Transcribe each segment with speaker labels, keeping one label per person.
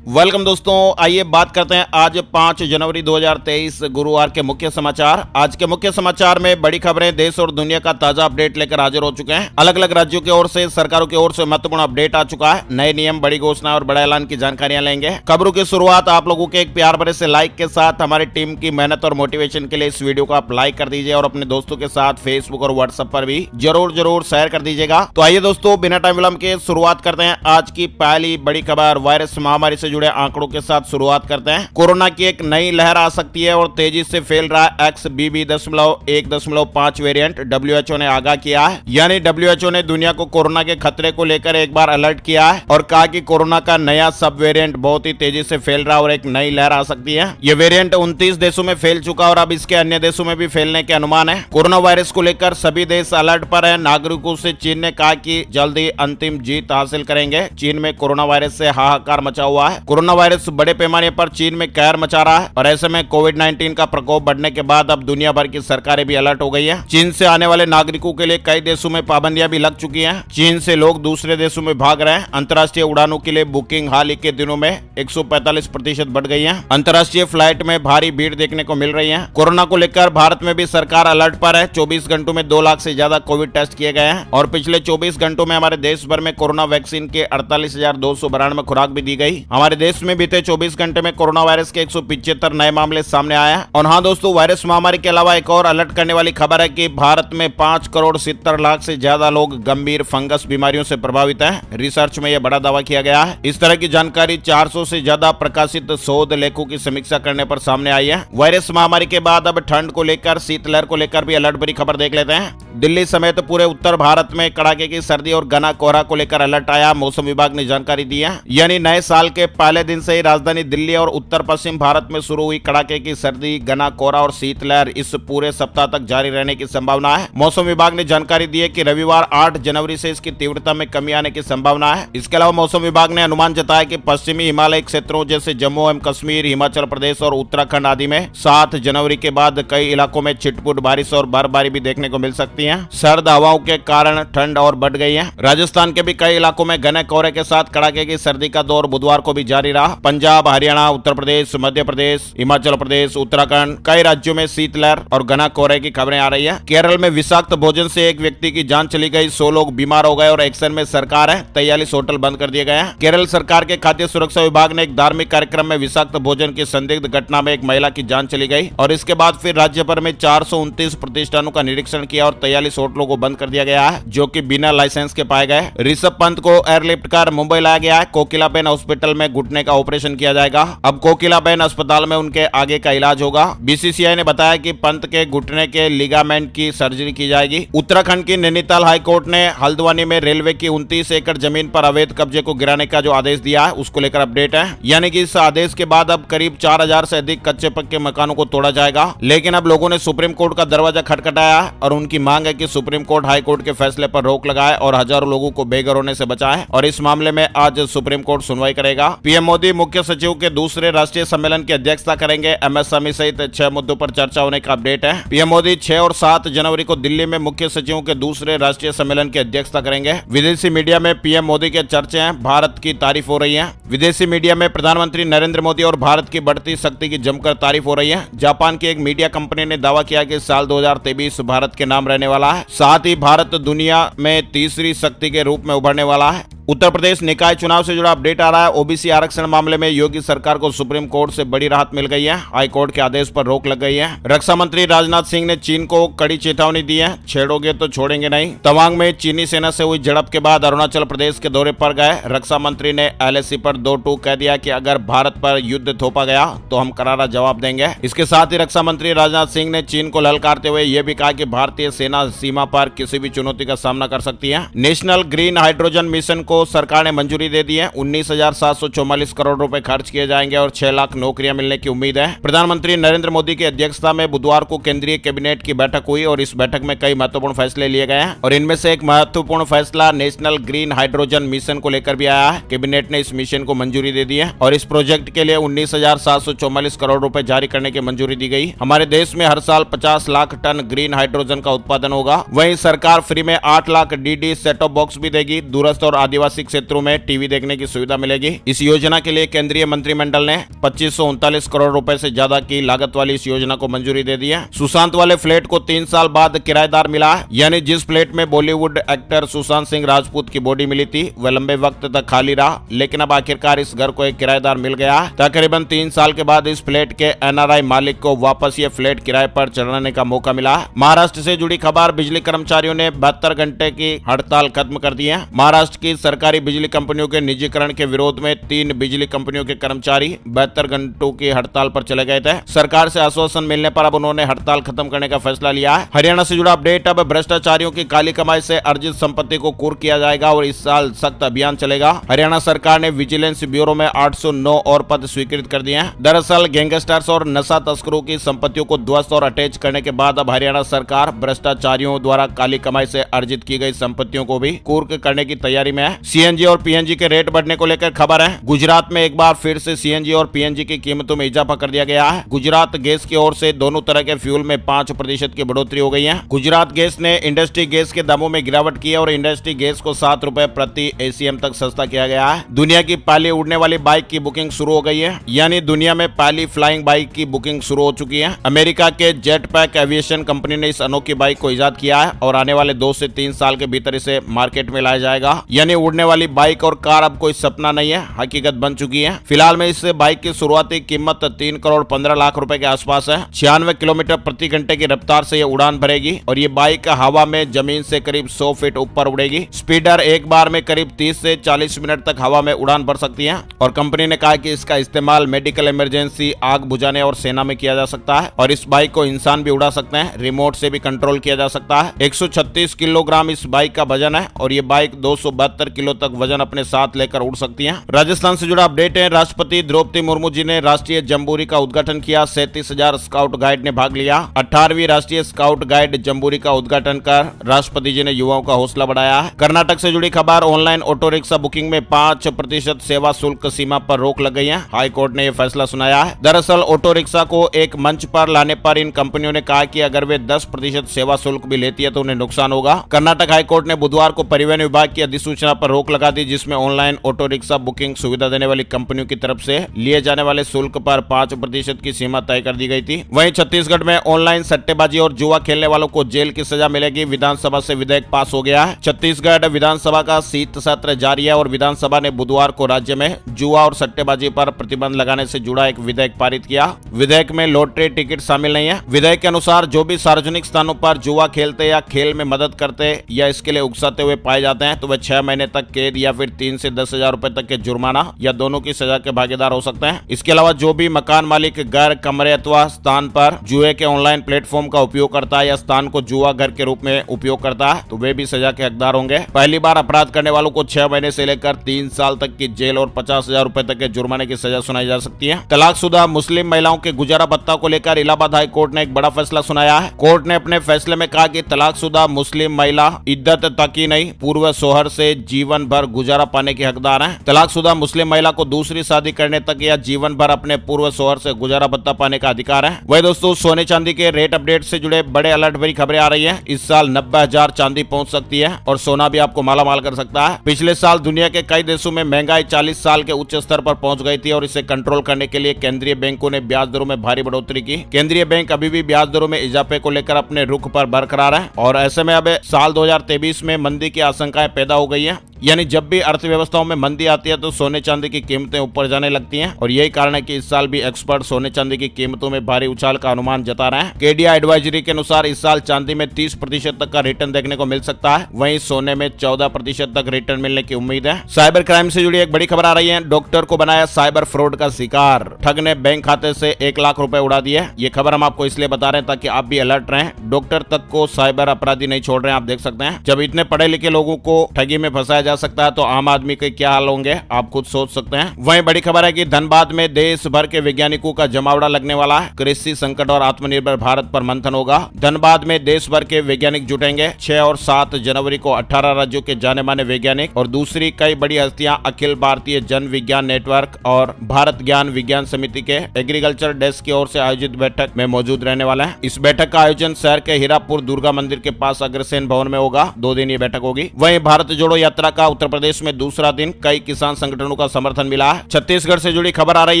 Speaker 1: Welcome दोस्तों, आइए बात करते हैं आज 5 जनवरी 2023 गुरुवार के मुख्य समाचार। आज के मुख्य समाचार में बड़ी खबरें, देश और दुनिया का ताजा अपडेट लेकर हाजिर हो चुके हैं। अलग अलग राज्यों की ओर से, सरकारों की ओर से महत्वपूर्ण अपडेट आ चुका है। नए नियम, बड़ी घोषणा और बड़ा ऐलान की जानकारियां लेंगे। खबरों की शुरुआत आप लोगों के एक प्यार भरे से लाइक के साथ। हमारी टीम की मेहनत और मोटिवेशन के लिए इस वीडियो को आप लाइक कर दीजिए और अपने दोस्तों के साथ फेसबुक और व्हाट्सएप पर भी जरूर शेयर कर दीजिएगा। तो आइए दोस्तों, बिना टाइम विलंब के शुरुआत करते हैं आज की पहली बड़ी खबर। वायरस महामारी से जुड़े आंकड़ों के साथ शुरुआत करते हैं। कोरोना की एक नई लहर आ सकती है और तेजी से फैल रहा है XBB.1.5 वेरिएंट। WHO ने आगाह किया है, यानी WHO ने दुनिया को कोरोना के खतरे को लेकर एक बार अलर्ट किया है और कहा कि कोरोना का नया सब वेरिएंट बहुत ही तेजी से फैल रहा है और एक नई लहर आ सकती है। यह वेरिएंट 29 देशों में फैल चुका और अब इसके अन्य देशों में भी फैलने के अनुमान है। कोरोना वायरस को लेकर सभी देश अलर्ट पर है। नागरिकों से चीन ने कहा कि जल्द ही अंतिम जीत हासिल करेंगे। चीन में कोरोना वायरस से हाहाकार मचा हुआ है। कोरोना वायरस बड़े पैमाने पर चीन में कहर मचा रहा है और ऐसे में कोविड-19 का प्रकोप बढ़ने के बाद अब दुनिया भर की सरकारें भी अलर्ट हो गई हैं। चीन से आने वाले नागरिकों के लिए कई देशों में पाबंदियां भी लग चुकी हैं। चीन से लोग दूसरे देशों में भाग रहे हैं। अंतर्राष्ट्रीय उड़ानों के लिए बुकिंग हाल ही के दिनों में 145% बढ़ गई है। अंतर्राष्ट्रीय फ्लाइट में भारी भीड़ देखने को मिल रही है। कोरोना को लेकर भारत में भी सरकार अलर्ट पर है। 24 घंटों में 2 लाख से ज्यादा कोविड टेस्ट किए गए हैं और पिछले 24 घंटों में हमारे देश भर में कोरोना वैक्सीन के 48,292 खुराक भी दी गई। हमारे देश में बीते 24 घंटे में कोरोना वायरस के 175 नए मामले सामने आए हैं। और हाँ दोस्तों, वायरस महामारी के अलावा एक और अलर्ट करने वाली खबर है कि भारत में 5,70,00,000 से ज्यादा लोग गंभीर फंगस बीमारियों से प्रभावित हैं। रिसर्च में यह बड़ा दावा किया गया है। इस तरह की जानकारी 400 से ज्यादा प्रकाशित शोध लेखों की समीक्षा करने पर सामने आई है। वायरस महामारी के बाद अब ठंड को लेकर, शीतलहर को लेकर भी अलर्ट भरी खबर देख लेते हैं। दिल्ली समेत पूरे उत्तर भारत में कड़ाके की सर्दी और घना कोहरा को लेकर अलर्ट आया। मौसम विभाग ने जानकारी दी है, यानी नए साल के पहले दिन से ही राजधानी दिल्ली और उत्तर पश्चिम भारत में शुरू हुई कड़ाके की सर्दी, घना कोहरा और शीतलहर इस पूरे सप्ताह तक जारी रहने की संभावना है। मौसम विभाग ने जानकारी दी है कि रविवार 8 जनवरी से इसकी तीव्रता में कमी आने की संभावना है। इसके अलावा मौसम विभाग ने अनुमान जताया कि पश्चिमी हिमालय क्षेत्रों जैसे जम्मू एवं कश्मीर, हिमाचल प्रदेश और उत्तराखंड आदि में 7 जनवरी के बाद कई इलाकों में छिटपुट बारिश और बर्फबारी भी देखने को मिल सकती है। सर्द हवाओं के कारण ठंड और बढ़ गई है। राजस्थान के भी कई इलाकों में घने कोहरे के साथ कड़ाके की सर्दी का दौर बुधवार को भी जारी रहा। पंजाब, हरियाणा, उत्तर प्रदेश, मध्य प्रदेश, हिमाचल प्रदेश, उत्तराखंड, कई राज्यों में शीतलहर और घना कोहरे की खबरें आ रही है। केरल में विषाक्त भोजन से एक व्यक्ति की जान चली गई, 100 लोग बीमार हो गए और एक्शन में सरकार है। 43 होटल बंद कर दिए गए हैं। केरल सरकार के खाद्य सुरक्षा विभाग ने एक धार्मिक कार्यक्रम में विषाक्त भोजन की संदिग्ध घटना में एक महिला की जान चली गई और इसके बाद फिर राज्य भर में 429 प्रतिष्ठानों का निरीक्षण किया और 43 होटलों को बंद कर दिया गया है, जो कि बिना लाइसेंस के पाए गए। ऋषभ पंत को एयरलिफ्ट कर मुंबई लाया गया है। कोकिलाबेन हॉस्पिटल में घुटने का ऑपरेशन किया जाएगा। अब कोकिलाबेन अस्पताल में उनके आगे का इलाज होगा। BCCI ने बताया कि पंत के घुटने के लिगामेंट की सर्जरी की जाएगी। उत्तराखंड की नैनीताल हाईकोर्ट ने हल्द्वानी में रेलवे की 29 एकड़ जमीन पर अवैध कब्जे को गिराने का जो आदेश दिया है उसको लेकर अपडेट है, यानी कि इस आदेश के बाद अब करीब 4,000 से अधिक कच्चे पक्के मकानों को तोड़ा जाएगा। लेकिन अब लोगों ने सुप्रीम कोर्ट का दरवाजा खटखटाया और उनकी मांग है कि सुप्रीम कोर्ट हाई कोर्ट के फैसले पर रोक लगाए और हजारों लोगों को बेघर होने से बचाए। और इस मामले में आज सुप्रीम कोर्ट सुनवाई करेगा। पीएम मोदी मुख्य सचिव के दूसरे राष्ट्रीय सम्मेलन की अध्यक्षता करेंगे। MSME सहित 6 मुद्दों पर चर्चा होने का अपडेट है। पीएम मोदी 6 और 7 जनवरी को दिल्ली में मुख्य सचिवों के दूसरे राष्ट्रीय सम्मेलन की अध्यक्षता करेंगे। विदेशी मीडिया में पीएम मोदी के चर्चे हैं, भारत की तारीफ हो रही है। विदेशी मीडिया में प्रधानमंत्री नरेंद्र मोदी और भारत की बढ़ती शक्ति की जमकर तारीफ हो रही है। जापान की एक मीडिया कंपनी ने दावा किया कि साल 2023 भारत के नाम रहने वाला है। साथ ही भारत दुनिया में तीसरी शक्ति के रूप में उभरने वाला है। उत्तर प्रदेश निकाय चुनाव से जुड़ा अपडेट आ रहा है। ओबीसी आरक्षण मामले में योगी सरकार को सुप्रीम कोर्ट से बड़ी राहत मिल गई है। हाई कोर्ट के आदेश पर रोक लग गई है। रक्षा मंत्री राजनाथ सिंह ने चीन को कड़ी चेतावनी दी है, छेड़ोगे तो छोड़ेंगे नहीं। तवांग में चीनी सेना से हुई झड़प के बाद अरुणाचल प्रदेश के दौरे पर गए रक्षा मंत्री ने LAC पर 2-2 कह दिया कि अगर भारत पर युद्ध थोपा गया तो हम करारा जवाब देंगे। इसके साथ ही रक्षा मंत्री राजनाथ सिंह ने चीन को ललकारते हुए यह भी कहा कि भारतीय सेना सीमा पर किसी भी चुनौती का सामना कर सकती है। नेशनल ग्रीन हाइड्रोजन मिशन को सरकार ने मंजूरी दे दी है। 19,744 करोड़ रुपए खर्च किए जाएंगे और 6 लाख नौकरियां मिलने की उम्मीद है। प्रधानमंत्री नरेंद्र मोदी की अध्यक्षता में बुधवार को केंद्रीय कैबिनेट की बैठक हुई और इस बैठक में कई महत्वपूर्ण फैसले लिए गए हैं और इनमें से एक महत्वपूर्ण फैसला नेशनल ग्रीन हाइड्रोजन मिशन को लेकर भी आया है। कैबिनेट ने इस मिशन को मंजूरी दे दी है और इस प्रोजेक्ट के लिए 19,744 करोड़ रुपए जारी करने की मंजूरी दी गई। हमारे देश में हर साल 50 लाख टन ग्रीन हाइड्रोजन का उत्पादन होगा। वहीं सरकार फ्री में 8 lakh DD set top box भी देगी। दूरस्थ और आदिवासी आदिवासी क्षेत्रों में टीवी देखने की सुविधा मिलेगी। इस योजना के लिए केंद्रीय मंत्रिमंडल ने 2539 करोड़ रुपए से ज्यादा की लागत वाली इस योजना को मंजूरी दे दी है। सुशांत वाले फ्लैट को 3 साल बाद किराएदार मिला, यानी जिस फ्लैट में बॉलीवुड एक्टर सुशांत सिंह राजपूत की बॉडी मिली थी वह लंबे वक्त तक खाली रहा, लेकिन अब आखिरकार इस घर को एक किराएदार मिल गया। तकरीबन 3 साल के बाद इस फ्लैट के एनआरआई मालिक को वापस ये फ्लैट किराए पर चढ़ाने का मौका मिला। महाराष्ट्र से जुड़ी खबर, बिजली कर्मचारियों ने 72 घंटे की हड़ताल खत्म कर दी है। महाराष्ट्र की सरकारी बिजली कंपनियों के निजीकरण के विरोध में 3 बिजली कंपनियों के कर्मचारी 72 घंटों की हड़ताल पर चले गए थे। सरकार से आश्वासन मिलने पर अब उन्होंने हड़ताल खत्म करने का फैसला लिया है। हरियाणा से जुड़ा अपडेट, अब भ्रष्टाचारियों की काली कमाई से अर्जित संपत्ति को कुर्क किया जाएगा और इस साल सख्त अभियान चलेगा। हरियाणा सरकार ने विजिलेंस ब्यूरो में 809 और पद स्वीकृत कर दिए हैं। दरअसल गैंगस्टर्स और नशा तस्करों की संपत्तियों को ध्वस्त और अटैच करने के बाद अब हरियाणा सरकार भ्रष्टाचारियों द्वारा काली कमाई से अर्जित की गई संपत्तियों को भी कुर्क करने की तैयारी में है। सीएनजी और पीएनजी के रेट बढ़ने को लेकर खबर है। गुजरात में एक बार फिर से सीएनजी और पीएनजी की कीमतों में इजाफा कर दिया गया है। गुजरात गैस की ओर से दोनों तरह के फ्यूल में 5% की बढ़ोतरी हो गई है। गुजरात गैस ने इंडस्ट्री गैस के दामों में गिरावट की है और इंडस्ट्री गैस को 7 रुपए प्रति एसीएम तक सस्ता किया गया है। दुनिया की पहली उड़ने वाली बाइक की बुकिंग शुरू हो गई है, यानी दुनिया में पहली फ्लाइंग बाइक की बुकिंग शुरू हो चुकी है। अमेरिका के जेटपैक एविएशन कंपनी ने इस अनोखी बाइक को इजाद किया है और आने वाले 2 से 3 साल के भीतर इसे मार्केट में लाया जाएगा। यानी उड़ने वाली बाइक और कार अब कोई सपना नहीं है, हकीकत बन चुकी है। फिलहाल में इस बाइक की शुरुआती कीमत 3 करोड़ 15 लाख रुपए के आसपास है। 96 किलोमीटर प्रति घंटे की रफ्तार से ये उड़ान भरेगी और ये बाइक हवा में जमीन से करीब 100 फीट ऊपर उड़ेगी। स्पीडर एक बार में करीब 30 से 40 मिनट तक हवा में उड़ान भर सकती है और कंपनी ने कहा कि इसका इस्तेमाल मेडिकल इमरजेंसी, आग बुझाने और सेना में किया जा सकता है और इस बाइक को इंसान भी उड़ा सकते हैं, रिमोट से भी कंट्रोल किया जा सकता है। 136 किलोग्राम इस बाइक का वजन है और ये बाइक 272 किलो तक वजन अपने साथ लेकर उड़ सकती है। राजस्थान से जुड़ा अपडेट है। राष्ट्रपति द्रौपदी मुर्मू जी ने राष्ट्रीय जम्बूरी का उद्घाटन किया। 37,000 स्काउट गाइड ने भाग लिया। 18वीं राष्ट्रीय स्काउट गाइड जम्बूरी का उद्घाटन कर राष्ट्रपति जी ने युवाओं का हौसला बढ़ाया है। कर्नाटक से जुड़ी खबर, ऑनलाइन ऑटो रिक्शा बुकिंग में 5% सेवा शुल्क सीमा पर रोक लग गई है। हाई कोर्ट ने यह फैसला सुनाया है। दरअसल ऑटो रिक्शा को एक मंच पर लाने पर इन कंपनियों ने कहा कि अगर वे 10% सेवा शुल्क भी लेती है तो उन्हें नुकसान होगा। कर्नाटक हाई कोर्ट ने बुधवार को परिवहन विभाग की अधिसूचना पर रोक लगा दी, जिसमें ऑनलाइन ऑटो रिक्शा बुकिंग सुविधा देने वाली कंपनियों की तरफ से लिए जाने वाले शुल्क पर 5% की सीमा तय कर दी गई थी। वहीं छत्तीसगढ़ में ऑनलाइन सट्टेबाजी और जुआ खेलने वालों को जेल की सजा मिलेगी। विधानसभा से विधेयक पास हो गया है। छत्तीसगढ़ विधानसभा का शीत सत्र जारी है और विधानसभा ने बुधवार को राज्य में जुआ और सट्टेबाजी पर प्रतिबंध लगाने से जुड़ा एक विधेयक पारित किया। विधेयक में लॉटरी टिकट शामिल नहीं है। विधेयक के अनुसार जो भी सार्वजनिक स्थानों पर जुआ खेलते या खेल में मदद करते या इसके लिए उकसाते हुए पाए जाते हैं तो वे 6 महीने तक कैद या फिर 3 से 10,000 रुपए तक के जुर्माना या दोनों की सजा के भागीदार हो सकते हैं। इसके अलावा जो भी मकान मालिक घर, कमरे अथवा स्थान पर जुए के ऑनलाइन प्लेटफॉर्म का उपयोग करता है या स्थान को जुआ घर के रूप में उपयोग करता है तो वे भी सजा के हकदार होंगे। पहली बार अपराध करने वालों को 6 महीने से लेकर 3 साल तक की जेल और 50,000 रुपए तक के जुर्माने की सजा सुनाई जा सकती है। तलाकशुदा मुस्लिम महिलाओं के गुजारा भत्ता को लेकर इलाहाबाद हाई कोर्ट ने एक बड़ा फैसला सुनाया है। कोर्ट ने अपने फैसले में कहा कि तलाकशुदा मुस्लिम महिला इद्दत तक ही नहीं, पूर्व शौहर से जीवन भर गुजारा पाने के हकदार है। तलाकशुदा मुस्लिम महिला को दूसरी शादी करने तक या जीवन भर अपने पूर्व शौहर से गुजारा भत्ता पाने का अधिकार है। वही दोस्तों, सोने चांदी के रेट अपडेट से जुड़े बड़े अलर्ट भरी खबरें आ रही है। इस साल 90,000 चांदी पहुंच सकती है और सोना भी आपको मालामाल कर सकता है। पिछले साल दुनिया के कई देशों में महंगाई 40 साल के उच्च स्तर पर पहुंच गई थी और इसे कंट्रोल करने के लिए केंद्रीय बैंकों ने ब्याज दरों में भारी बढ़ोतरी की। केंद्रीय बैंक अभी भी ब्याज दरों में इजाफे को लेकर अपने रुख पर बरकरार है और ऐसे में अब साल 2023 में मंदी की आशंकाएं पैदा हो गई है। यानी जब भी अर्थव्यवस्थाओं में मंदी आती है तो सोने चांदी की कीमतें ऊपर जाने लगती हैं और यही कारण है कि इस साल भी एक्सपर्ट सोने चांदी की कीमतों में भारी उछाल का अनुमान जता रहे हैं। केडीआई एडवाइजरी के अनुसार इस साल चांदी में 30% तक का रिटर्न देखने को मिल सकता है, वहीं सोने में 14% तक रिटर्न मिलने की उम्मीद है। साइबर क्राइम से जुड़ी एक बड़ी खबर आ रही है। डॉक्टर को बनाया साइबर फ्रॉड का शिकार, ठग ने बैंक खाते से 1 लाख रुपए उड़ा दिए। ये खबर हम आपको इसलिए बता रहे हैं ताकि आप भी अलर्ट रहें। डॉक्टर तक को साइबर अपराधी नहीं छोड़ रहे हैं। आप देख सकते हैं, जब इतने पढ़े लिखे लोगों को ठगी में फंसाया जा सकता है तो आम आदमी के क्या हाल होंगे आप खुद सोच सकते हैं। वहीं बड़ी खबर है कि धनबाद में देश भर के वैज्ञानिकों का जमावड़ा लगने वाला है। कृषि संकट और आत्मनिर्भर भारत पर मंथन होगा। धनबाद में देश भर के वैज्ञानिक जुटेंगे। 6 और 7 जनवरी को 18 राज्यों के जाने माने वैज्ञानिक और दूसरी कई बड़ी हस्तियां अखिल भारतीय जन विज्ञान नेटवर्क और भारत ज्ञान विज्ञान समिति के एग्रीकल्चर डेस्क की ओर से आयोजित बैठक में मौजूद रहने वाला है। इस बैठक का आयोजन शहर के हीरापुर दुर्गा मंदिर के पास अग्रसेन भवन में होगा। 2 दिन ये बैठक होगी। वहीं भारत जोड़ो यात्रा का उत्तर प्रदेश में दूसरा दिन कई किसान संगठनों का समर्थन मिला है। छत्तीसगढ़ से जुड़ी खबर आ रही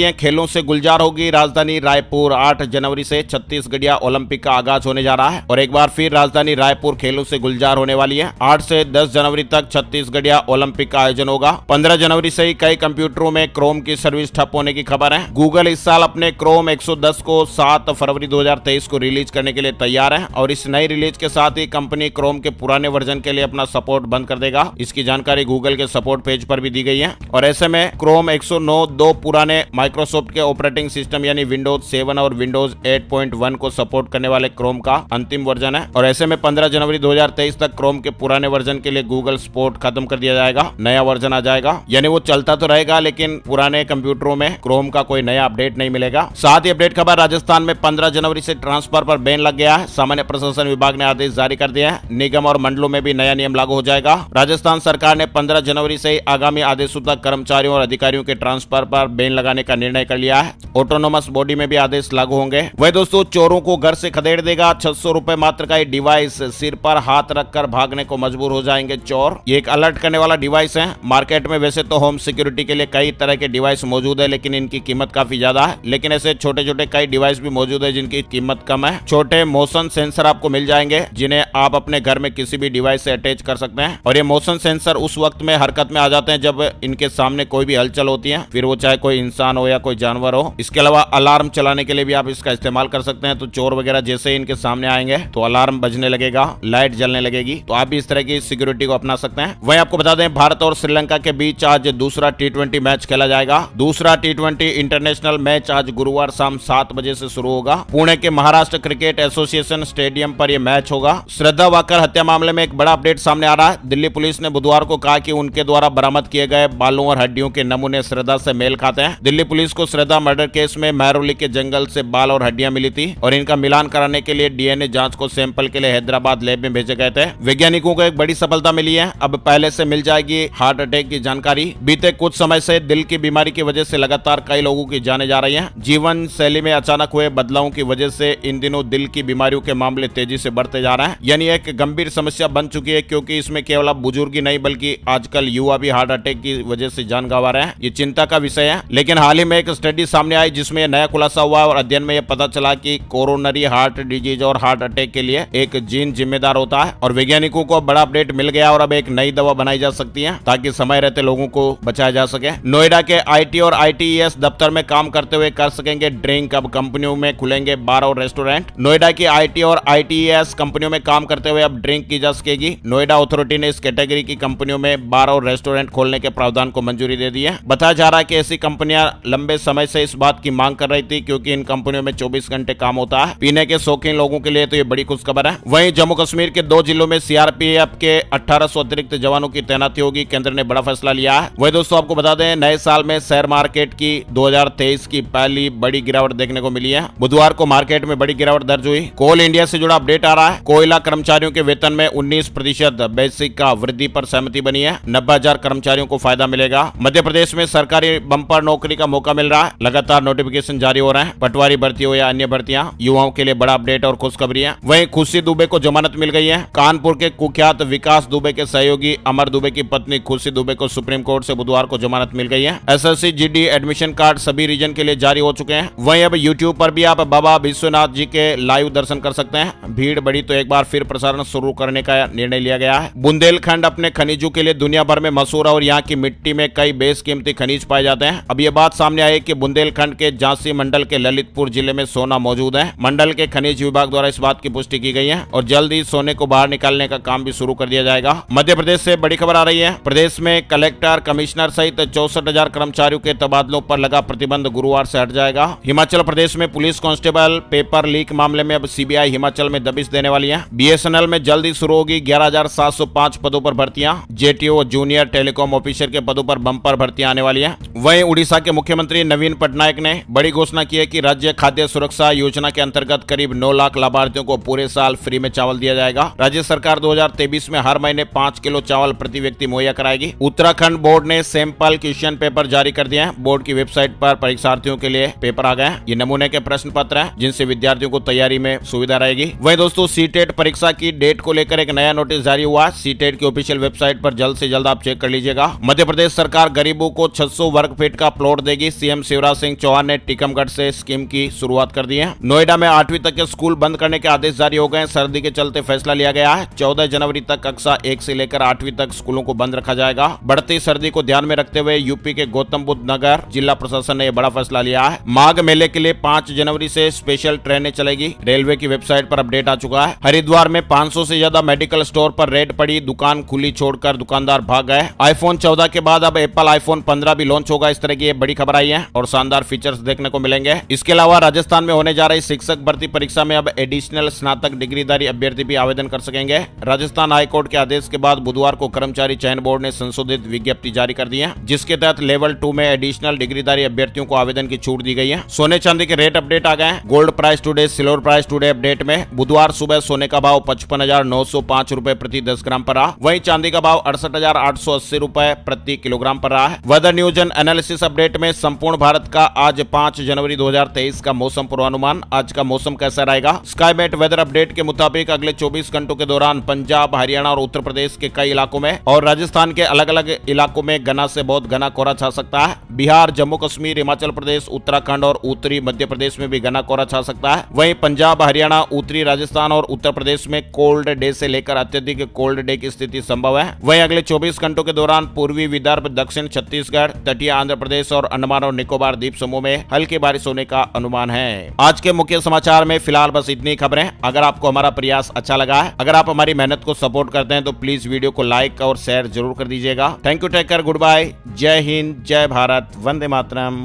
Speaker 1: है। खेलों से गुलजार होगी राजधानी रायपुर। 8 जनवरी से छत्तीसगढ़िया ओलंपिक का आगाज होने जा रहा है और एक बार फिर राजधानी रायपुर खेलों से गुलजार होने वाली है। 8 से 10 जनवरी तक छत्तीसगढ़िया ओलंपिक का आयोजन होगा। 15 जनवरी से ही कई कंप्यूटरों में क्रोम की सर्विस ठप होने की खबर है। गूगल इस साल अपने क्रोम 110 को 7 फरवरी 2023 को रिलीज करने के लिए तैयार है और इस नई रिलीज के साथ ही कंपनी क्रोम के पुराने वर्जन के लिए अपना सपोर्ट बंद कर देगा। इसकी जानकारी गूगल के सपोर्ट पेज पर भी दी गई है और ऐसे में क्रोम 109 दो पुराने माइक्रोसॉफ्ट के ऑपरेटिंग सिस्टम यानी विंडोज 7 और विंडोज 8.1 को सपोर्ट करने वाले क्रोम का अंतिम वर्जन है और ऐसे में 15 जनवरी 2023 तक क्रोम के पुराने वर्जन के लिए गूगल सपोर्ट खत्म कर दिया जाएगा। नया वर्जन आ जाएगा, यानी वो चलता तो रहेगा लेकिन पुराने कंप्यूटरों में क्रोम का कोई नया अपडेट नहीं मिलेगा। साथ ही अपडेट खबर, राजस्थान में 15 जनवरी से ट्रांसफर पर बैन लग गया है। सामान्य प्रशासन विभाग ने आदेश जारी कर दिया है। निगम और मंडलों में भी नया नियम लागू हो जाएगा। राजस्थान सरकार ने 15 जनवरी से आगामी आदेशों तक कर्मचारियों और अधिकारियों के ट्रांसफर पर बैन लगाने का निर्णय कर लिया है। ऑटोनोमस बॉडी में भी आदेश लागू होंगे। वह दोस्तों चोरों को घर से खदेड़ देगा। 600 रुपए मात्र का ये डिवाइस, सिर पर हाथ रखकर भागने को मजबूर हो जाएंगे चोर। ये एक अलर्ट करने वाला डिवाइस है। मार्केट में वैसे तो होम सिक्योरिटी के लिए कई तरह के डिवाइस मौजूद है लेकिन इनकी कीमत काफी ज्यादा है। लेकिन ऐसे छोटे छोटे कई डिवाइस भी मौजूद है जिनकी कीमत कम है। छोटे मोशन सेंसर आपको मिल जाएंगे जिन्हें आप अपने घर में किसी भी डिवाइस से अटैच कर सकते हैं और ये मोशन सेंसर उस वक्त में हरकत में आ जाते हैं जब इनके सामने कोई भी हलचल होती है, फिर वो चाहे कोई इंसान हो या कोई जानवर हो। इसके अलावा अलार्म चलाने के लिए भी आप इसका इस्तेमाल कर सकते हैं। तो चोर वगैरह जैसे इनके सामने आएंगे तो अलार्म बजने लगेगा, लाइट जलने लगेगी, तो आप भी इस तरह की सिक्योरिटी को अपना सकते हैं। वहीं आपको बता दें भारत और श्रीलंका के बीच आज दूसरा T20 मैच खेला जाएगा। दूसरा T20 इंटरनेशनल मैच आज गुरुवार शाम 7 बजे से शुरू होगा। पुणे के महाराष्ट्र क्रिकेट एसोसिएशन स्टेडियम पर यह मैच होगा। श्रद्धा वाकर हत्या मामले में एक बड़ा अपडेट सामने आ रहा है। दिल्ली पुलिस ने बुधवार को कहा कि उनके द्वारा बरामद किए गए बालों और हड्डियों के नमूने श्रद्धा से मेल खाते हैं। दिल्ली पुलिस को श्रद्धा मर्डर केस में महरौली के जंगल से बाल और हड्डियां मिली थी और इनका मिलान कराने के लिए डीएनए जांच को सैंपल के लिए हैदराबाद लैब में भेजे गए थे। वैज्ञानिकों को एक बड़ी सफलता मिली है। अब पहले से मिल जाएगी हार्ट अटैक की जानकारी। बीते कुछ समय से दिल की बीमारी की वजह से लगातार कई लोगों की जाने जा रही हैं। जीवन शैली में अचानक हुए बदलावों की वजह से इन दिनों दिल की बीमारियों के मामले तेजी से बढ़ते जा रहे हैं। यानी एक गंभीर समस्या बन चुकी है क्योंकि इसमें केवल अब बुजुर्ग ही नहीं बल्कि आजकल युवा भी हार्ट अटैक की वजह से जान गंवा रहे हैं। ये चिंता का विषय है। लेकिन हाल ही में एक स्टडी सामने आई जिसमें नया खुलासा हुआ और अध्ययन में यह पता चला कि कोरोनरी हार्ट डिजीज और हार्ट अटैक के लिए एक जीन जिम्मेदार होता है और वैज्ञानिकों को बड़ा अपडेट मिल गया और अब एक नई दवा बनाई जा सकती है ताकि समय रहते लोगों को बचाया जा सके। नोएडा के आईटी और आईटीईएस दफ्तर में काम करते हुए कर सकेंगे ड्रिंक। अब कंपनियों में खुलेंगे बार और रेस्टोरेंट। नोएडा की आईटी और आईटीईएस कंपनियों में काम करते हुए अब ड्रिंक की जा सकेगी। नोएडा अथॉरिटी ने इस कैटेगरी की कंपनियों में बार और रेस्टोरेंट खोलने के प्रावधान को मंजूरी दे दी है। बताया जा रहा है कि ऐसी कंपनियां लंबे समय से इस बात की मांग कर रही थी क्योंकि इन कंपनियों में 24 घंटे काम होता है। पीने के शौकीन लोगों के लिए तो ये बड़ी खुशखबर है। वहीं जम्मू कश्मीर के 2 जिलों में सीआरपीएफ के 1800 अतिरिक्त जवानों की तैनाती होगी। केंद्र ने बड़ा फैसला लिया है। वही दोस्तों आपको बता दें नए साल में शेयर मार्केट की 2023 की पहली बड़ी गिरावट देखने को मिली है। बुधवार को मार्केट में बड़ी गिरावट दर्ज हुई। कोल इंडिया से जुड़ा अपडेट आ रहा है। कोयला कर्मचारियों के वेतन में 19% बेसिक का वृद्धि पर सहमति बनी है। 90,000 कर्मचारियों को फायदा मिलेगा। मध्य प्रदेश में सरकारी बम्पर नौकरी का मौका मिल रहा है। लगातार नोटिफिकेशन जारी हो रहे हैं। पटवारी भर्ती हो या अन्य भर्तियां, युवाओं के लिए बड़ा अपडेट और खुशखबरी है। वहीं खुशी दुबे को जमानत मिल गई है। कानपुर के कुख्यात विकास दुबे के सहयोगी अमर दुबे की पत्नी खुशी दुबे को सुप्रीम कोर्ट से बुधवार को जमानत मिल गई है। एसएससी जीडी एडमिशन कार्ड सभी रीजन के लिए जारी हो चुके हैं। वहीं अब यूट्यूब पर भी आप बाबा विश्वनाथ जी के लाइव दर्शन कर सकते हैं। भीड़ बढ़ी तो एक बार फिर प्रसारण शुरू करने का निर्णय लिया गया है। बुंदेलखंड अपने खनिजों के लिए दुनिया भर में मशहूर है और यहाँ की मिट्टी में कई बेशकीमती खनिज पाए जाते हैं। अब ये बात सामने आई कि बुंदेलखंड के झांसी मंडल के ललितपुर जिले में सोना मौजूद है। मंडल के खनिज विभाग द्वारा इस बात की पुष्टि की गई है और जल्द ही सोने को बाहर निकालने का काम भी शुरू कर दिया जाएगा। मध्य प्रदेश से बड़ी खबर आ रही है। प्रदेश में कलेक्टर, कमिश्नर सहित 64,000 कर्मचारियों के तबादलों पर लगा प्रतिबंध गुरुवार से हट जाएगा। हिमाचल प्रदेश में पुलिस कांस्टेबल पेपर लीक मामले में अब सीबीआई हिमाचल में दबिश देने वाली है। बीएसएनएल में जल्द ही शुरू होगी 11,705 पदों पर भर्तियां। जेटीओ जूनियर टेलीकॉम ऑफिसर के पदों पर बम्पर भर्तियां आने वाली है। वहीं उड़ीसा के मुख्यमंत्री नवीन पटनायक ने बड़ी घोषणा की है कि राज्य खाद्य सुरक्षा योजना के अंतर्गत करीब 9 लाख लाभार्थियों को पूरे साल फ्री में चावल दिया जाएगा। राज्य सरकार 2023 में हर महीने 5 किलो चावल प्रति व्यक्ति मुहैया कराएगी। उत्तराखंड बोर्ड ने सैंपल क्वेश्चन पेपर जारी कर दिए हैं। बोर्ड की वेबसाइट पर परीक्षार्थियों के लिए पेपर आ गए हैं। ये नमूने के प्रश्न पत्र हैं जिनसे विद्यार्थियों को तैयारी में सुविधा रहेगी। वहीं दोस्तों सीटेट परीक्षा की डेट को लेकर एक नया नोटिस जारी हुआ। सीटेट की ऑफिशियल वेबसाइट पर पर जल्द से जल्द आप चेक कर लीजिएगा। मध्य प्रदेश सरकार गरीबों को 600 वर्ग फीट का प्लॉट देगी। सीएम शिवराज सिंह चौहान ने टीकमगढ़ से स्कीम की शुरुआत कर दी है। नोएडा में 8वीं तक के स्कूल बंद करने के आदेश जारी हो गए। सर्दी के चलते फैसला लिया गया है। 14 जनवरी तक कक्षा 1 से लेकर 8वीं तक स्कूलों को बंद रखा जाएगा। बढ़ती सर्दी को ध्यान में रखते हुए यूपी के गौतम बुद्ध नगर जिला प्रशासन ने यह बड़ा फैसला लिया है। माघ मेले के लिए 5 जनवरी से स्पेशल ट्रेनें चलेगी। रेलवे की वेबसाइट पर अपडेट आ चुका है। हरिद्वार में 500 से ज्यादा मेडिकल स्टोर पर रेड पड़ी। दुकान खुली छोड़कर दुकानदार भाग गए। आईफोन 14 के बाद अब एप्पल आईफोन 15 भी लॉन्च होगा। इस तरह की बड़ी खबर आई है और शानदार फीचर्स देखने को मिलेंगे। इसके अलावा राजस्थान में होने जा रही शिक्षक भर्ती परीक्षा में अब एडिशनल स्नातक डिग्रीधारी अभ्यर्थी भी आवेदन कर सकेंगे। राजस्थान हाईकोर्ट के आदेश के बाद बुधवार को कर्मचारी चयन बोर्ड ने संशोधित विज्ञप्ति जारी कर दी है, जिसके तहत लेवल 2 में एडिशनल डिग्रीधारी अभ्यर्थियों को आवेदन की छूट दी गई है। सोने चांदी के रेट अपडेट आ गए। Gold price today, silver price today update में बुधवार सुबह सोने का भाव 55,905 रुपए प्रति 10 ग्राम पर रहा। वहीं चांदी का भाव 68,880 रुपए प्रति किलोग्राम पर रहा है। Weather news and analysis update में संपूर्ण भारत का आज 5 जनवरी 2023 का मौसम पूर्वानुमान। आज का मौसम कैसा रहेगा? स्काईमेट वेदर अपडेट के मुताबिक अगले 24 घंटों के दौरान पंजाब, हरियाणा और उत्तर प्रदेश के कई इलाकों में और राजस्थान के अलग अलग इलाकों में घना से बहुत घना कोहरा छा सकता है। बिहार, जम्मू कश्मीर, हिमाचल प्रदेश, उत्तराखंड और उत्तरी मध्य प्रदेश में भी घना कोहरा छा सकता है। वहीं पंजाब, हरियाणा, उत्तरी राजस्थान और उत्तर प्रदेश में कोल्ड डे से लेकर अत्यधिक कोल्ड डे की स्थिति संभव है। वहीं अगले 24 घंटों के दौरान पूर्वी विदर्भ, दक्षिण छत्तीसगढ़, तटीय आंध्र प्रदेश और अंडमान और निकोबार द्वीप समूह में हल्की बारिश होने का अनुमान है। आज के मुख्य समाचार में फिलहाल बस इतनी खबरें। अगर आपको हमारा प्रयास अच्छा लगा है, अगर आप हमारी मेहनत को सपोर्ट करते हैं तो प्लीज वीडियो को लाइक और शेयर जरूर कर दीजिएगा। Thank you, take care, good bye, जय हिंद, जय भारत, वंदे मातरम।